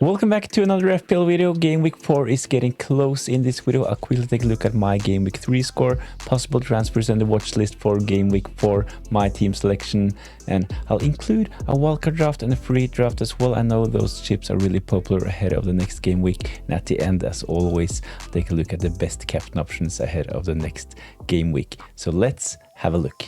Welcome back to another FPL video. Game week 4 is getting close. In this video, I'll quickly take a look at my game week 3 score, possible transfers and the watch list for game week 4, my team selection, and I'll include a wildcard draft and a free hit draft as well. I know those chips are really popular ahead of the next game week, and at the end, as always, I'll take a look at the best captain options ahead of the next game week. So let's have a look.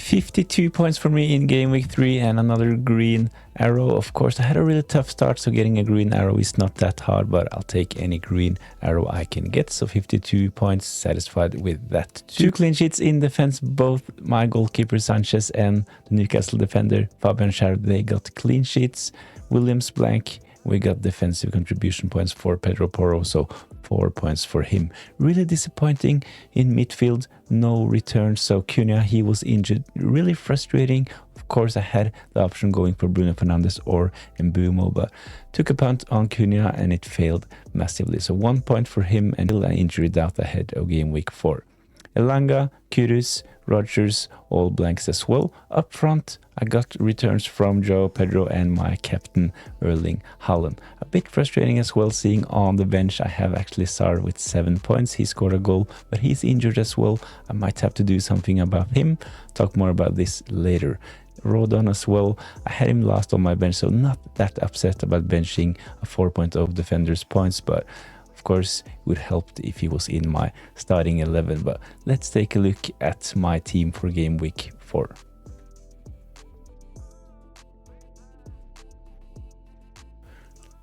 52 points for me in game week 3 and another green arrow. Of course, I had a really tough start, so getting a green arrow is not that hard, but I'll take any green arrow I can get. So 52 points, satisfied with that. 2 clean sheets in defense. Both my goalkeeper Sanchez and the Newcastle defender Fabian Schär, they got clean sheets. Williams blank. We got defensive contribution points for Pedro Porro, so 4 points for him. Really disappointing in midfield, no return. So Cunha, he was injured, really frustrating. Of course, I had the option going for Bruno Fernandes or Mbeumo, but took a punt on Cunha and it failed massively. So 1 point for him and an injury doubt ahead of game week 4. Elanga, Kudus, Rodgers, all blanks as well. Up front, I got returns from Joe Pedro and my captain Erling Haaland. A bit frustrating as well, seeing on the bench I have actually Sar with 7 points. He scored a goal, but he's injured as well. I might have to do something about him. Talk more about this later. Rodon as well. I had him last on my bench, so not that upset about benching a 4.0 defender's points, but of course, it would help if he was in my starting 11. But let's take a look at my team for game week 4.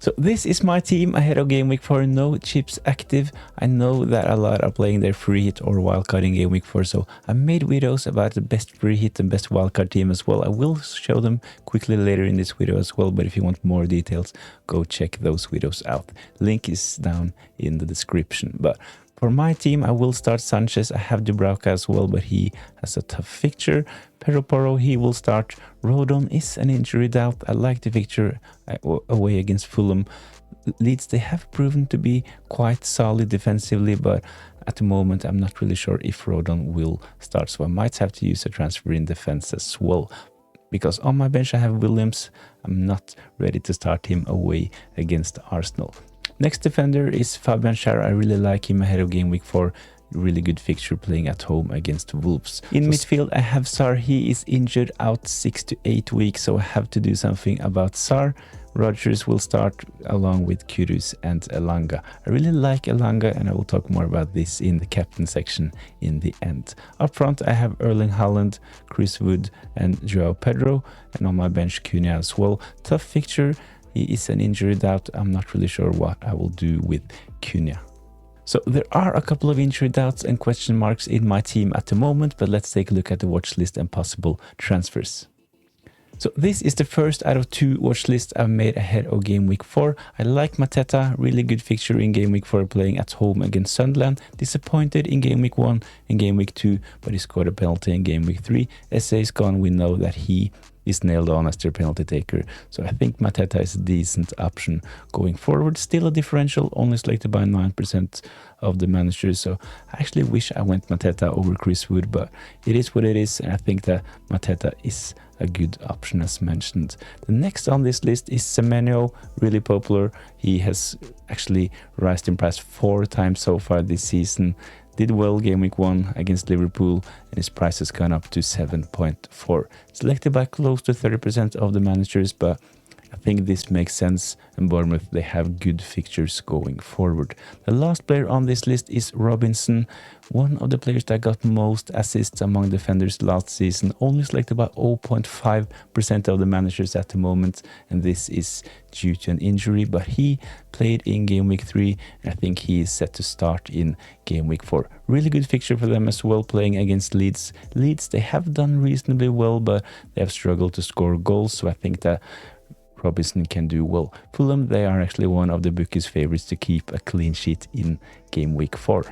So this is my team ahead of game week 4. No chips active. I know that a lot are playing their free hit or wildcard in game week 4. So I made videos about the best free hit and best wildcard team as well. I will show them quickly later in this video as well. But if you want more details, go check those videos out. Link is down in the description. But for my team, I will start Sanchez. I have Dubravka as well, but he has a tough fixture. Pedro Porro, he will start. Rodon is an injury doubt. I like the fixture away against Fulham. Leeds, they have proven to be quite solid defensively, but at the moment, I'm not really sure if Rodon will start. So I might have to use a transfer in defense as well. Because on my bench, I have Williams. I'm not ready to start him away against Arsenal. Next defender is Fabian Schär. I really like him ahead of game week 4. Really good fixture playing at home against Wolves. In midfield, I have Sar. He is injured out 6 to 8 weeks, so I have to do something about Sar. Rodgers will start along with Kudus and Elanga. I really like Elanga, and I will talk more about this in the captain section in the end. Up front, I have Erling Haaland, Chris Wood, and Joao Pedro, and on my bench, Cunha as well. Tough fixture. He is an injury doubt. I'm not really sure what I will do with Cunha. So there are a couple of injury doubts and question marks in my team at the moment, but let's take a look at the watch list and possible transfers. So this is the first out of 2 watch lists I've made ahead of game week 4. I like Mateta, really good fixture in game week 4 playing at home against Sunderland. Disappointed in game week 1 and game week 2, but he scored a penalty in game week 3. SA is gone, we know that he is nailed on as their penalty taker. So I think Mateta is a decent option going forward. Still a differential, only selected by 9% of the managers. So I actually wish I went Mateta over Chris Wood, but it is what it is. And I think that Mateta is a good option as mentioned. The next on this list is Semenyo, really popular. He has actually risen in price 4 times so far this season. Did well game week 1 against Liverpool, and his price has gone up to 7.4. Selected by close to 30% of the managers, but I think this makes sense, and Bournemouth, they have good fixtures going forward. The last player on this list is Robinson, one of the players that got most assists among defenders last season, only selected by 0.5% of the managers at the moment, and this is due to an injury, but he played in game week 3, and I think he is set to start in game week 4. Really good fixture for them as well, playing against Leeds. Leeds, they have done reasonably well, but they have struggled to score goals, so I think that Robinson can do well. Fulham, they are actually one of the bookies' favorites to keep a clean sheet in game week 4.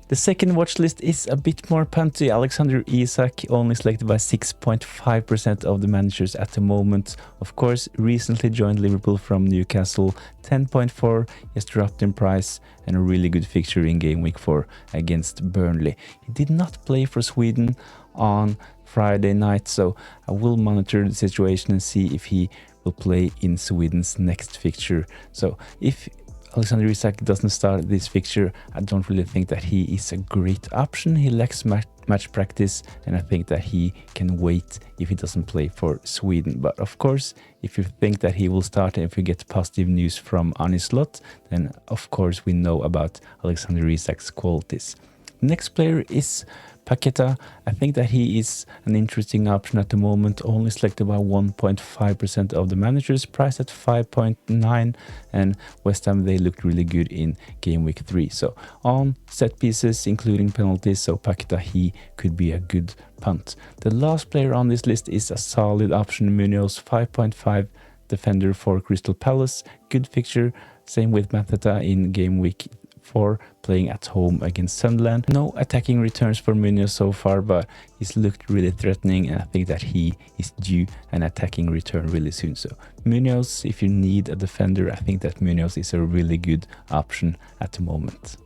The second watch list is a bit more punty. Alexander Isak only selected by 6.5% of the managers at the moment. Of course, recently joined Liverpool from Newcastle, 10.4, has dropped in price and a really good fixture in game week 4 against Burnley. He did not play for Sweden on Friday night, so I will monitor the situation and see if he will play in Sweden's next fixture. So if Alexander Isak doesn't start this fixture, I don't really think that he is a great option. He lacks match practice, and I think that he can wait if he doesn't play for Sweden. But of course, if you think that he will start and if you get positive news from Arne Slot, then of course we know about Alexander Isak's qualities. Next player is Paqueta. I think that he is an interesting option at the moment, only selected by 1.5% of the managers, priced at 5.9, and West Ham, they looked really good in game week 3. So on set pieces, including penalties, so Paqueta, he could be a good punt. The last player on this list is a solid option, Munoz, 5.5 defender for Crystal Palace, good fixture. Same with Mateta in game week 4, playing at home against Sunderland. No attacking returns for Munoz so far, but he's looked really threatening, and I think that he is due an attacking return really soon. So Munoz, if you need a defender, I think that Munoz is a really good option at the moment.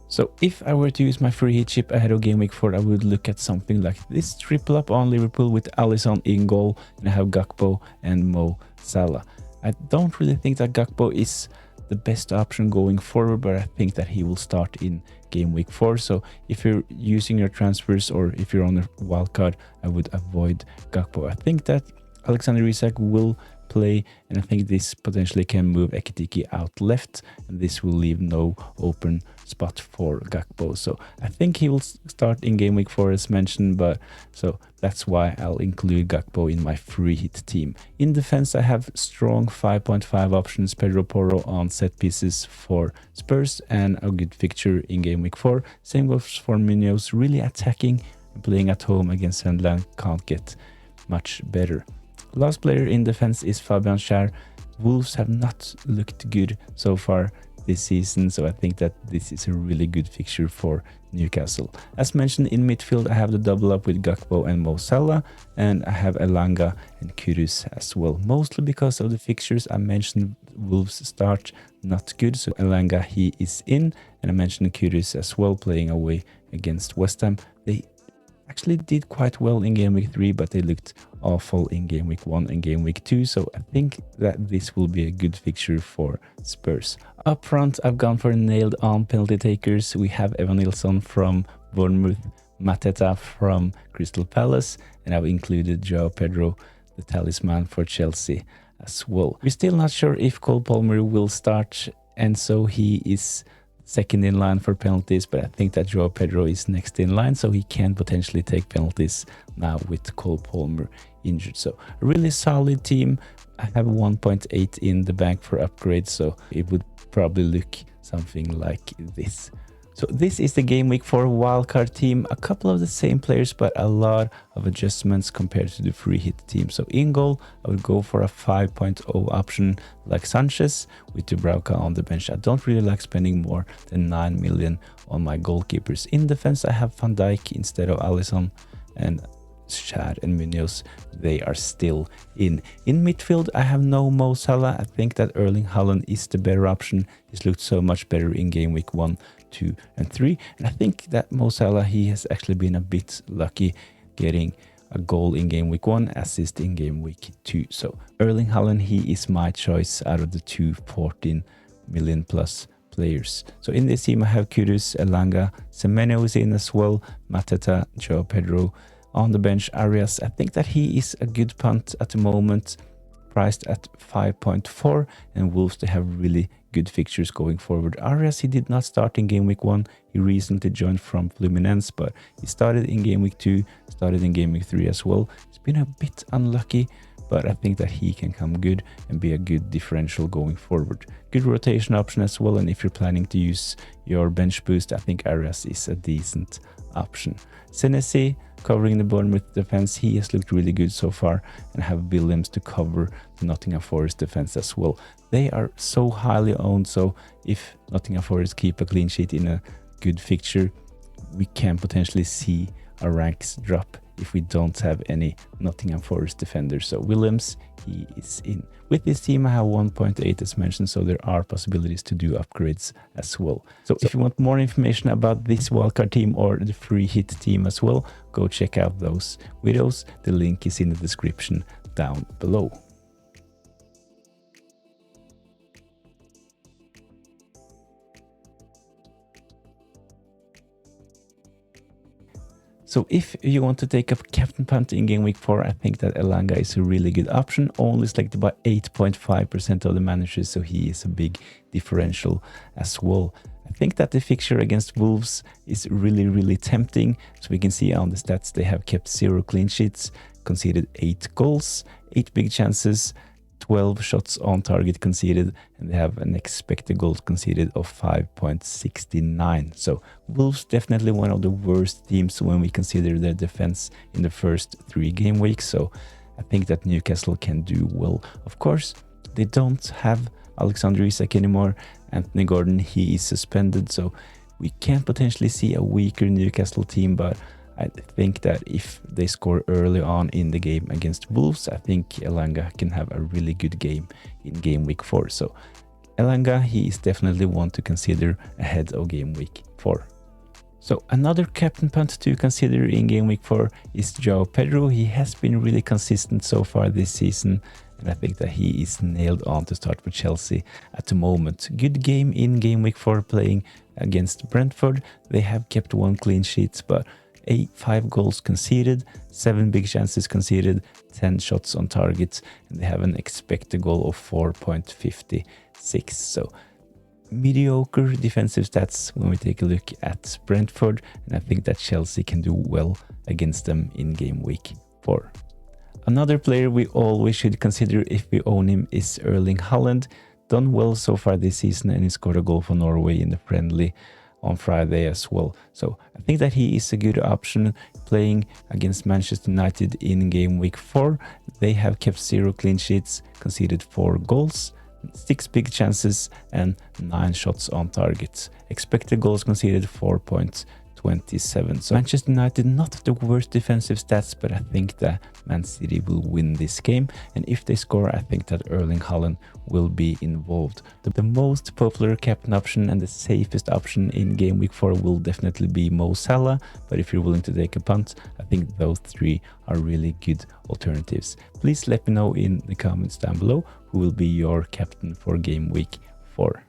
So if I were to use my free hit chip ahead of game week 4, I would look at something like this triple up on Liverpool with Alisson in goal, and I have Gakpo and Mo Salah. I don't really think that Gakpo is the best option going forward, but I think that he will start in game week 4. So if you're using your transfers or if you're on a wildcard, I would avoid Gakpo. I think that Alexander Isak will play, and I think this potentially can move Ekitike out left, and this will leave no open spot for Gakpo. So I think he will start in game week 4 as mentioned, but so that's why I'll include Gakpo in my free hit team. In defense, I have strong 5.5 options, Pedro Porro on set pieces for Spurs and a good fixture in game week 4. Same goes for Munoz, really attacking and playing at home against Sunderland, can't get much better. Last player in defense is Fabian Schär. Wolves have not looked good so far this season, so I think that this is a really good fixture for Newcastle. As mentioned, in midfield I have the double up with Gakpo and Mo Salah, and I have Elanga and Kudus as well, mostly because of the fixtures I mentioned. Wolves start not good, so Elanga, he is in, and I mentioned Kudus as well, playing away against West Ham. They actually did quite well in game week 3, but they looked awful in game week 1 and game week 2, so I think that this will be a good fixture for Spurs. Up front, I've gone for nailed on penalty takers. We have Evan Nilsson from Bournemouth, Mateta from Crystal Palace, and I've included Joao Pedro, the talisman for Chelsea as well. We're still not sure if Cole Palmer will start, and so he is second in line for penalties, but I think that Joao Pedro is next in line, so he can potentially take penalties now with Cole Palmer injured. So a really solid team. I have 1.8 in the bank for upgrades, so it would probably look something like this. So this is the game week 4 wildcard team. A couple of the same players, but a lot of adjustments compared to the free hit team. So in goal, I would go for a 5.0 option like Sanchez with Dubravka on the bench. I don't really like spending more than 9 million on my goalkeepers. In defense, I have Van Dijk instead of Alisson, and Schär and Munoz, they are still in. In midfield, I have no Mo Salah. I think that Erling Haaland is the better option. He's looked so much better in game week 1, 2 and 3, and I think that Mo Salah, he has actually been a bit lucky getting a goal in game week 1, assist in game week 2. So Erling Haaland, he is my choice out of the two 14 million plus players. So in this team I have Kudus, Elanga, Semenyo is in as well, Mateta, Joao Pedro. On the bench, Arias, I think that he is a good punt at the moment, priced at 5.4, and Wolves, they have really good fixtures going forward. Arias, he did not start in game week 1. He recently joined from Fluminense, but he started in game week 2, started in game week 3 as well. He's been a bit unlucky, but I think that he can come good and be a good differential going forward. Good rotation option as well, and if you're planning to use your bench boost, I think Arias is a decent option. Senesi, covering the Bournemouth defense, he has looked really good so far, and have Williams to cover the Nottingham Forest defense as well. They are so highly owned, so if Nottingham Forest keep a clean sheet in a good fixture, we can potentially see our ranks drop if we don't have any Nottingham Forest defenders. So Williams, he is in. With this team, I have 1.8 as mentioned, so there are possibilities to do upgrades as well. So if you want more information about this wildcard team or the free hit team as well, go check out those videos. The link is in the description down below. So if you want to take a captain punt in game week 4, I think that Elanga is a really good option, only selected by 8.5% of the managers, so he is a big differential as well. I think that the fixture against Wolves is really tempting. So we can see on the stats they have kept 0 clean sheets, conceded 8 goals, 8 big chances, 12 shots on target conceded, and they have an expected goals conceded of 5.69. So Wolves definitely one of the worst teams when we consider their defense in the first 3 game weeks. So I think that Newcastle can do well. Of course, they don't have Alexander Isak anymore. Anthony Gordon, he is suspended, so we can potentially see a weaker Newcastle team, but I think that if they score early on in the game against Wolves, I think Elanga can have a really good game in game week 4. So Elanga, he is definitely one to consider ahead of game week 4. So another captain punt to consider in game week 4 is Joao Pedro. He has been really consistent so far this season, and I think that he is nailed on to start for Chelsea at the moment. Good game in game week 4 playing against Brentford. They have kept 1 clean sheet, but 5 goals conceded, 7 big chances conceded, 10 shots on target, and they have an expected goal of 4.56. So mediocre defensive stats when we take a look at Brentford, and I think that Chelsea can do well against them in game week 4. Another player we always should consider if we own him is Erling Haaland. Done well so far this season, and he scored a goal for Norway in the friendly on Friday as well. So I think that he is a good option playing against Manchester United in game week 4. They have kept 0 clean sheets, conceded 4 goals, 6 big chances and 9 shots on target. Expected goals conceded 4.27. So Manchester United, not the worst defensive stats, but I think that Man City will win this game, and if they score, I think that Erling Haaland will be involved. The most popular captain option and the safest option in game week 4 will definitely be Mo Salah, but if you're willing to take a punt, I think those 3 are really good alternatives. Please let me know in the comments down below who will be your captain for game week 4.